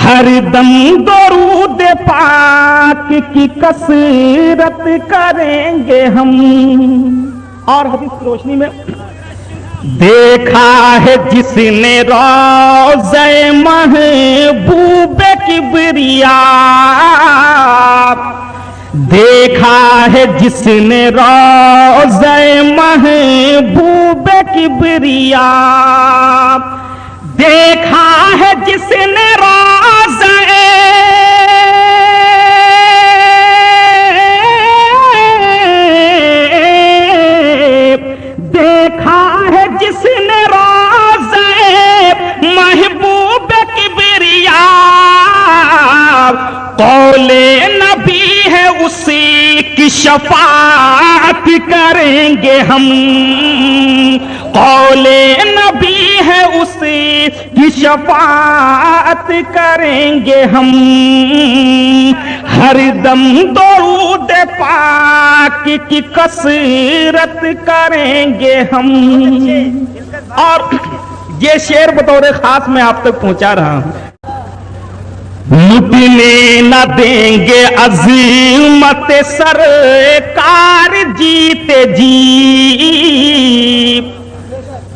हरदम दरूद पाक की कसरत करेंगे हम। और हदीस की रोशनी में देखा है जिसने रोज़े महबूब किबरिया, देखा है जिसने रोज़े महबूब किबरिया, देखा है जिसने रोज़े देखा है जिसने रोज़े महबूब किबरिया, कौले नबी है उसी की शफाअत करेंगे हम। कौले नबी है उसी की शफाअत करेंगे हम। हरदम दरूद पाक की कसरत करेंगे हम। और ये शेर बतौर खास मैं आप तक पहुंचा रहा हूं। लुटने न देंगे अजीमत सरकार जीते जी,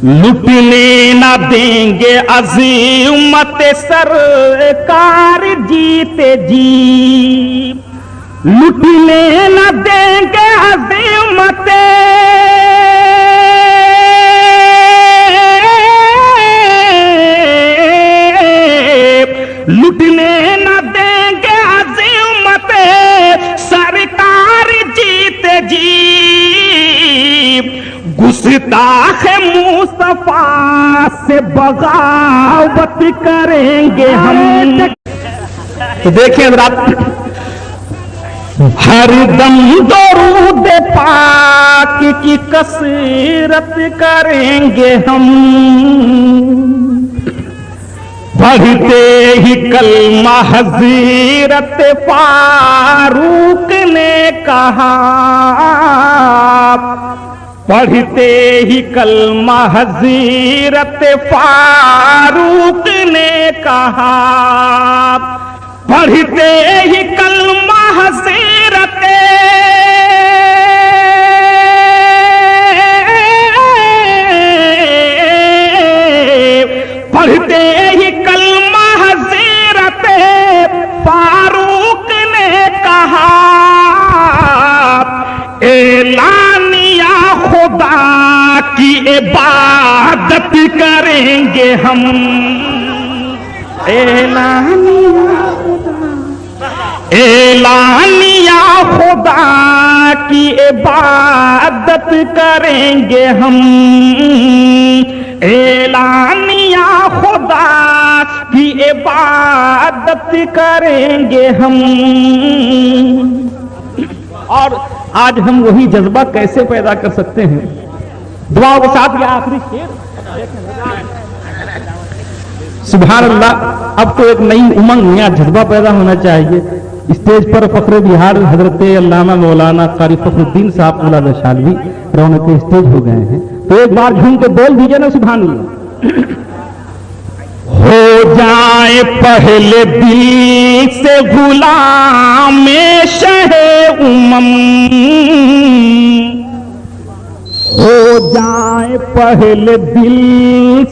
लुटने न देंगे अजीमत सरकार जीते जी, लुटने न देंगे अजीमत लुटने न देंगे अजीमत सरकार जीते जी, गुस्ताख मुस्तफा से बगावत करेंगे हम। तो देखिए हज़रात, हरदम दरूद पाक की कसरत करेंगे हम। पढ़ते ही कलमा हज़रत फारूक ने कहा, पढ़ते ही कलमा हज़रत फारूक ने कहा, पढ़ते ही कलमा हज़रत पढ़ते ही कलमा हज़रत फारूक ने कहा, एलानिया खुदा की इबादत करेंगे हम। एलानिया खुदा की इबादत करेंगे हम। एलानिया खुदा की इबादत करेंगे हम। और आज हम वही जज्बा कैसे पैदा कर सकते हैं? दुआओं के साथ ये आखिरी शेर, सुभान अल्लाह। अब तो एक नई उमंग या जज्बा पैदा होना चाहिए। स्टेज पर फख्र बिहार हजरत अल्लामा मौलाना कारी फखरुद्दीन साहब मौलाना शालवी रौनक स्टेज हो गए हैं, तो एक बार झूम के बोल दीजिए ना सुभान अल्लाह। हो जाए पहले दिल से गुलाम शहे उमम, हो जाए पहले दिल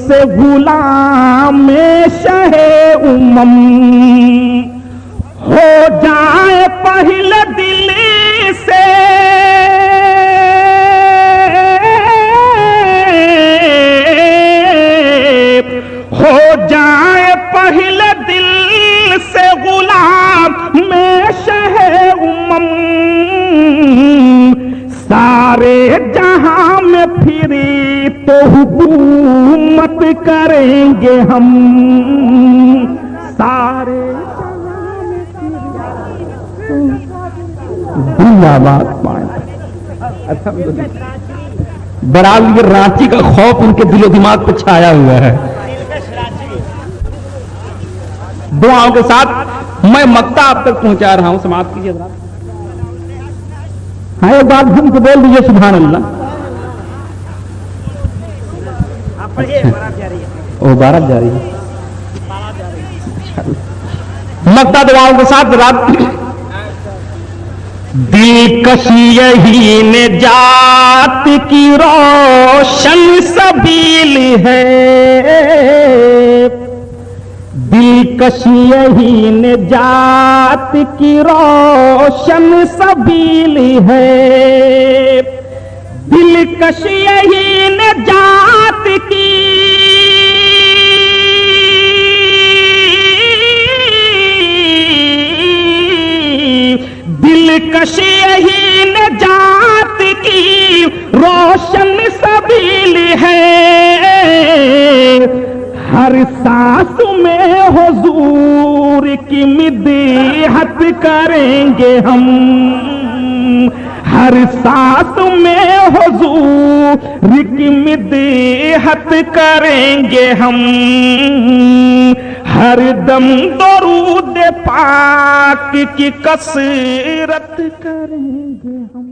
से गुलाम शहे उमम, हो जाए पहले दिल से हो जाए पहले दिल से गुलाम में शहे उमम, सारे जहां में फिरी तो हुकूमत करेंगे हम। सारे जिंदाबाद पाए। बहरहाल ये रांची का खौफ उनके दिलो दिमाग पर छाया हुआ है। दुआओं के साथ मैं मक्ता आप तक पहुंचा रहा हूं, समाप्त कीजिए जरा। हाँ एक बात झूम के बोल दीजिए सुभान अल्लाह। अच्छा। ओ बारात जा रही है। मक्ता दुआओं के साथ रात दिलकशी यही ने जात की रोशन सबील है, दिलकशी यही ने जात की रोशन सबील है, दिलकशी यही ने जात की दिलकशी यही न जात की रोशन सबील है, हर सांस में हुजूर की मिदहत करेंगे हम, हर सांस में हुजूर की मिदहत करेंगे हम, हर दम दरूद पाक की कसरत करेंगे हम।